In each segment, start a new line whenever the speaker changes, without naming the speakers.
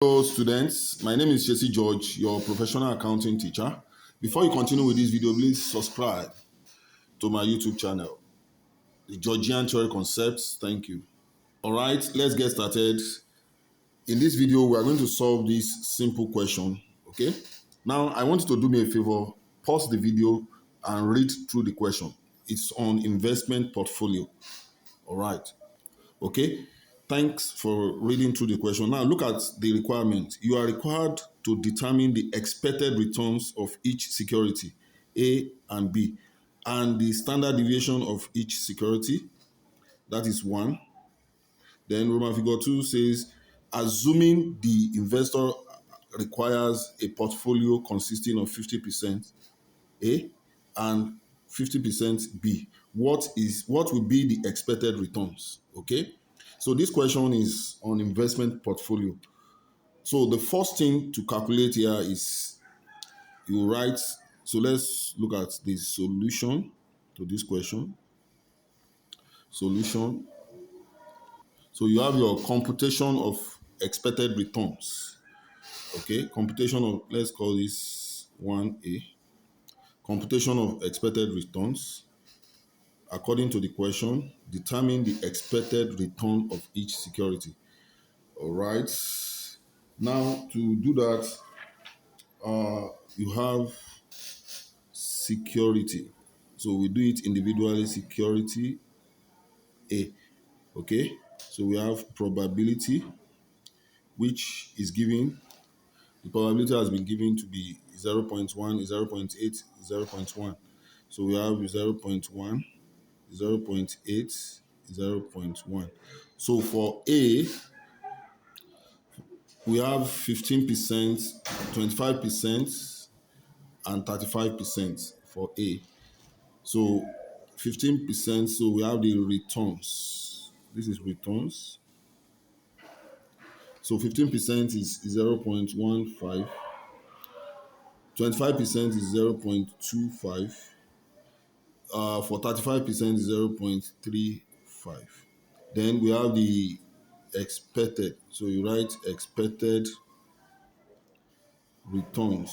Hello students, my name is Jesse George, your professional accounting teacher. Before you continue with this video, please subscribe to my YouTube channel, the Georgian Theory Concepts. Thank you. All right, let's get started. In this video, we are going to solve this simple question, okay? Now, I want you to do me a favor, pause the video and read through the question. It's on investment portfolio, all right? Okay, thanks for reading through the question. Now look at the requirement. You are required to determine the expected returns of each security, A and B, and the standard deviation of each security. That is one. Then Roman figure 2 says, assuming the investor requires a portfolio consisting of 50% A and 50% B. What will be the expected returns? Okay. So this question is on investment portfolio. So the first thing to calculate here is you write. So let's look at the solution to this question. Solution. So you have your computation of expected returns. Okay, computation of, let's call this 1A. Computation of expected returns. According to the question, determine the expected return of each security. All right. Now, to do that, you have security. So we do it individually, security A. Okay. So we have probability, which is given. The probability has been given to be 0 0.1, 0 0.8, 0 0.1. So we have 0 0.1, 0 0.8, 0 0.1. So for A, we have 15%, 25%, and 35% for A. So 15%, so we have the returns. This is returns. So 15% is 0.15, 25% is 0.25, for 35% is 0.35. Then we have the expected. So you write expected returns.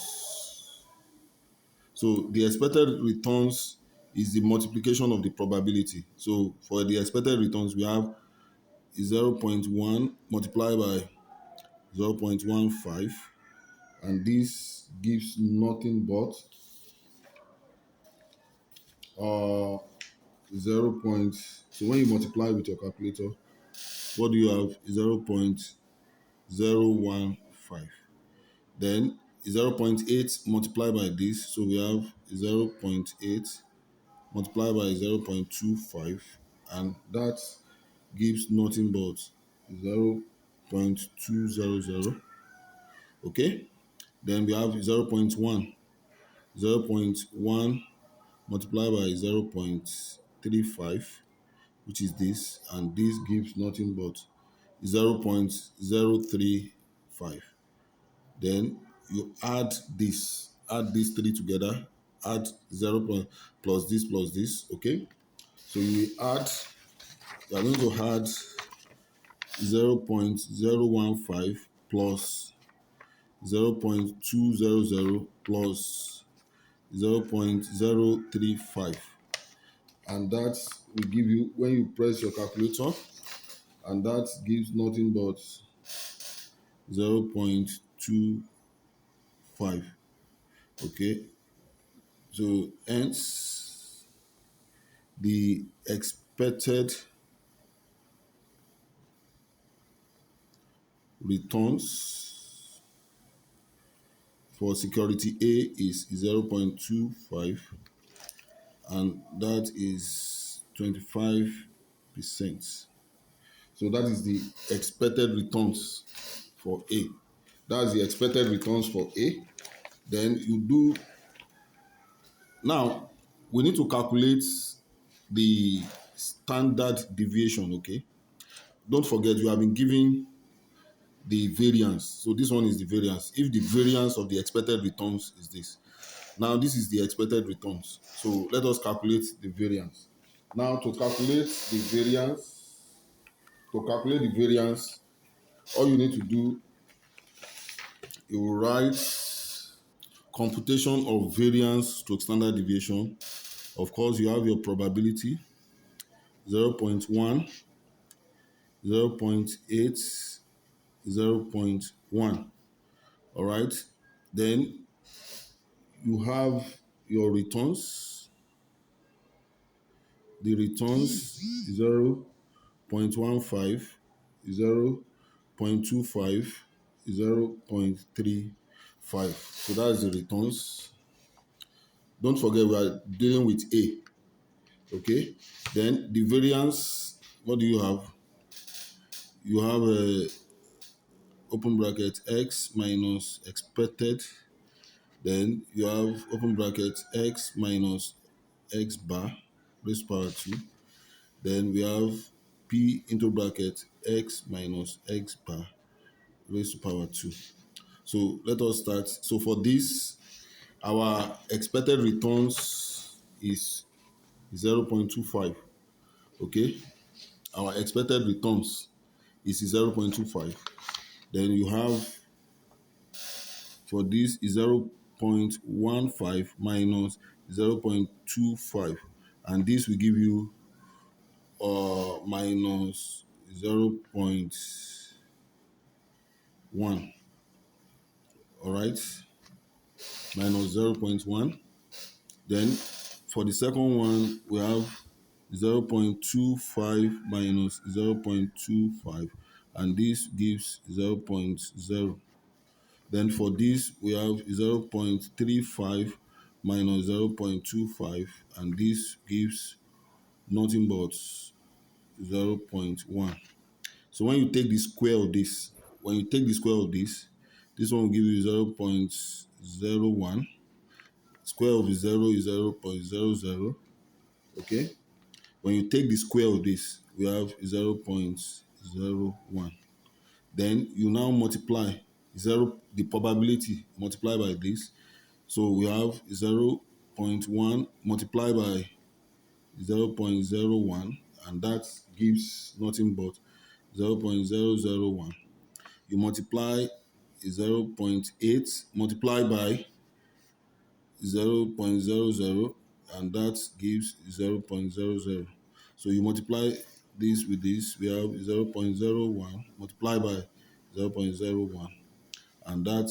So the expected returns is the multiplication of the probability. So for the expected returns, we have 0.1 multiplied by 0.15, and this gives nothing but 0. So when you multiply with your calculator, what do you have? 0.015. Then 0.8 multiplied by this, so we have 0.8 multiplied by 0.25, and that gives nothing but 0.200. Okay, then we have 0.1, 0.1 multiplied by 0.35, which is this, and this gives nothing but 0.035. Then you add these three together, add 0 plus this, okay? So you are going to add 0.015 plus 0.200 plus 0.035, and that will give you, when you press your calculator, and that gives nothing but 0.25. Okay, so hence the expected returns for security A is 0.25, and that is 25%. So that is the expected returns for A. That's the expected returns for A. Then you do, now we need to calculate the standard deviation, okay? Don't forget, you have been given the variance. So this one is the variance. If the variance of the expected returns is this. Now this is the expected returns. So let us calculate the variance. Now to calculate the variance, all you need to do You will write computation of variance to standard deviation. Of course, you have your probability 0.1, 0.8, 0.1. All right. Then you have your returns. The returns 0.15, 0.25, 0.35. So that's the returns. Don't forget we are dealing with A. Okay. Then the variance, what do you have? You have a open bracket x minus expected. Then you have open bracket x minus x bar raised to power 2. Then we have p into bracket x minus x bar raised to power 2. So let us start. So for this, our expected returns is 0.25. Okay, our expected returns is 0.25. Then you have for this is 0.15 minus 0.25, and this will give you minus 0.1. All right, minus 0.1. Then for the second one, we have 0.25 minus 0.25, and this gives 0.0. Then for this, we have 0.35 minus 0.25, and this gives nothing but 0.1. So when you take the square of this, this one will give you 0.01. Square of 0 is 0.00. Okay? When you take the square of this, we have 0.01. Then you now multiply the probability multiplied by this. So we have 0.1 multiplied by 0.01, and that gives nothing but 0.001. You multiply 0.8 multiplied by 0.00, and that gives 0.00. So you multiply this with this, we have 0.01 multiplied by 0.01, and that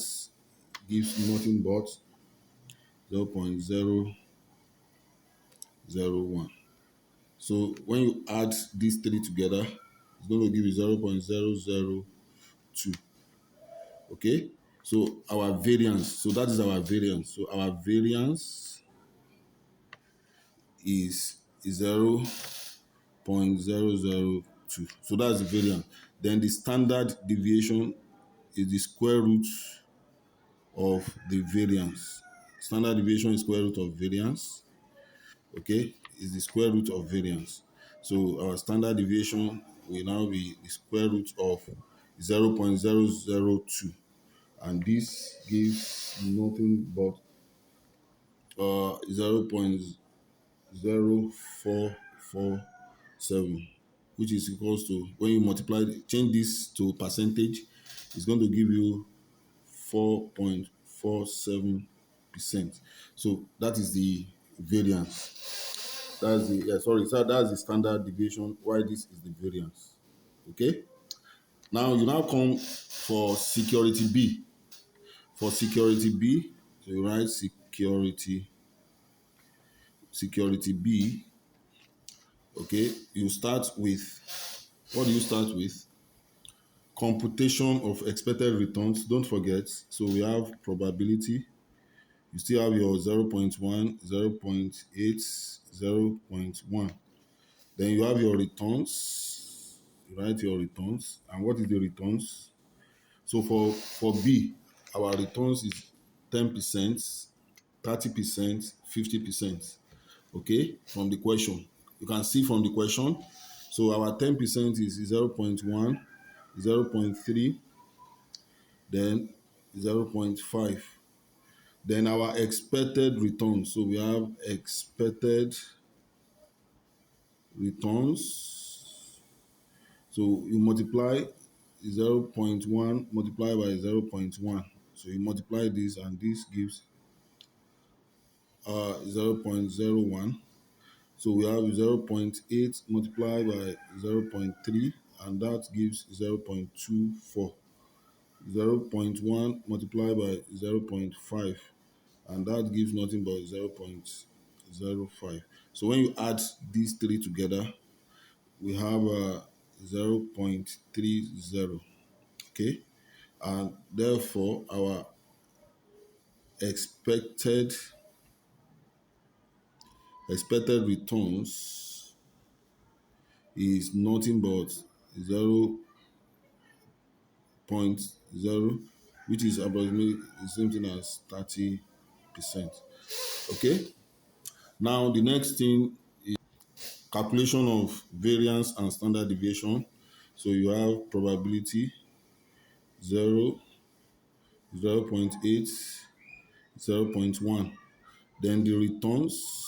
gives nothing but 0.001. So when you add these three together, it's going to give you 0.002. Okay? So our variance, so that is our variance. So our variance is 0.002. So that's the variance. Then the standard deviation is the square root of the variance. Standard deviation is square root of variance. Okay, is the square root of variance. So our standard deviation will now be the square root of 0.002, and this gives nothing but 0.0447, which is equals to, when you multiply, change this to percentage, it's going to give you 4.47%. So that is the variance. That's the so that's the standard deviation. Why this is the variance? Okay. Now you now come for security B. For security B, so you write security B. Okay. You start with, what do you start with? Computation of expected returns. Don't forget. So we have probability. You still have your 0.1, 0.8, 0.1. Then you have your returns. You write your returns. And what is the returns? So for B, our returns is 10%, 30%, 50%. Okay, from the question. You can see from the question. So our 10% is 0.1, 0.3, then 0.5. Then our expected returns. So we have expected returns. So you multiply 0.1 multiplied by 0.1. So you multiply this, and this gives 0.01. So we have zero point 0.8 multiplied by 0.3, and that gives 0.24. 0.1 multiplied by 0.5, and that gives nothing but 0.05. So when you add these three together, we have 0.30. Okay, and therefore our expected returns is nothing but 0.0, which is approximately the same thing as 30%. Okay, now the next thing is calculation of variance and standard deviation. So you have probability 0, 0.8, 0.1. Then the returns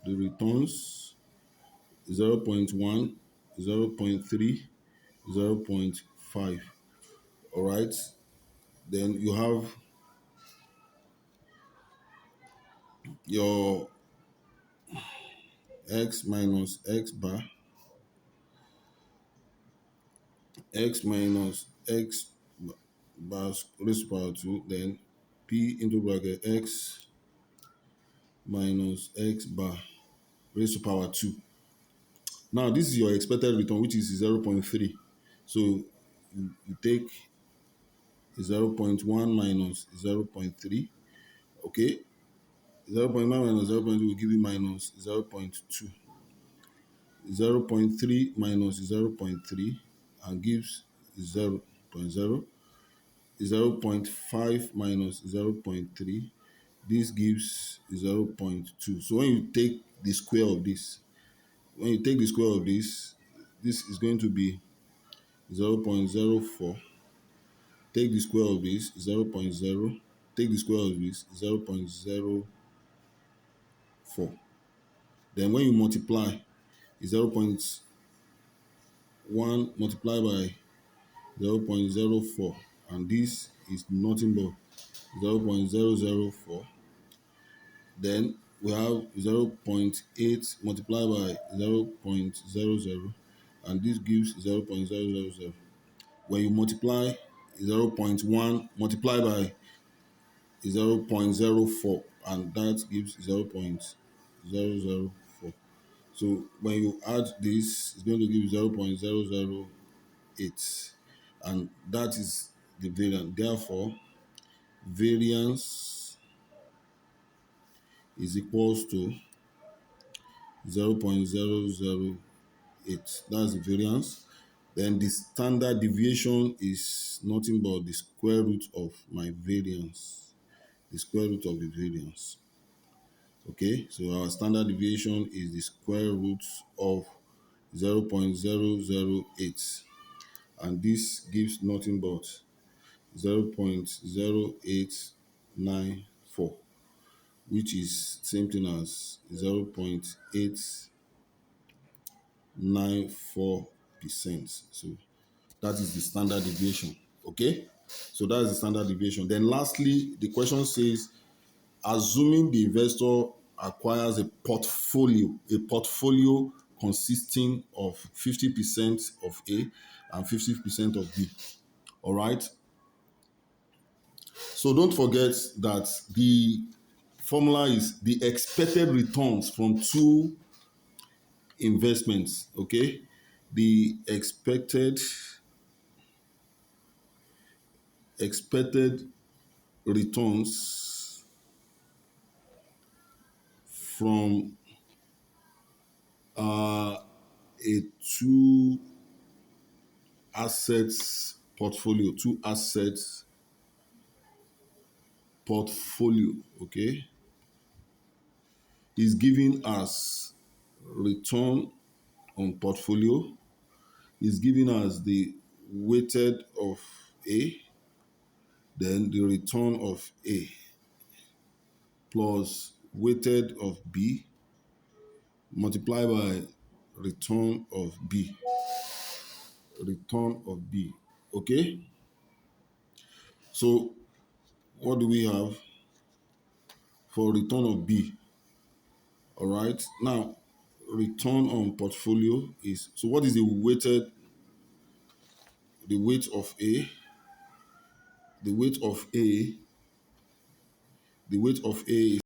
0.1, 0.3, 0.5. All right. Then you have your x minus x bar, x minus x bar raised to power 2, then p into bracket x minus x bar raised to power 2. Now this is your expected return, which is 0.3. So you take 0.1 minus 0.3. Okay, 0.1 minus 0.3 will give you minus 0.2. 0.3 minus 0.3 and gives 0.0. 0.5 minus 0.3, this gives 0.2. So when you take the square of this, this is going to be 0.04. Take the square of this, 0.0. Take the square of this, 0.04. Then when you multiply, 0.1 multiplied by 0.04, and this is nothing but 0.004. Then we have 0.8 multiplied by 0.00, and this gives 0.000. When you multiply 0.1 multiplied by 0.04, and that gives 0.004. So when you add this, it's going to give 0.008, and that is the variance. Therefore, variance is equals to 0.008. That's the variance. Then the standard deviation is nothing but the square root of my variance. The square root of the variance. Okay, so our standard deviation is the square root of 0.008, and this gives nothing but 0.0894, which is same thing as 0.894%. So that is the standard deviation. Okay, so that is the standard deviation. Then lastly, the question says, assuming the investor acquires a portfolio consisting of 50% of A and 50% of B. All right. So don't forget that the formula is the expected returns from two investments. Okay, the expected returns from a two assets portfolio, okay, is giving us return on portfolio, is giving us the weighted of A, then the return of A plus weighted of B multiplied by return of B. Okay, so what do we have for return of B? All right. Now, return on portfolio is, so what is the weight of A? The weight of A, the weight of A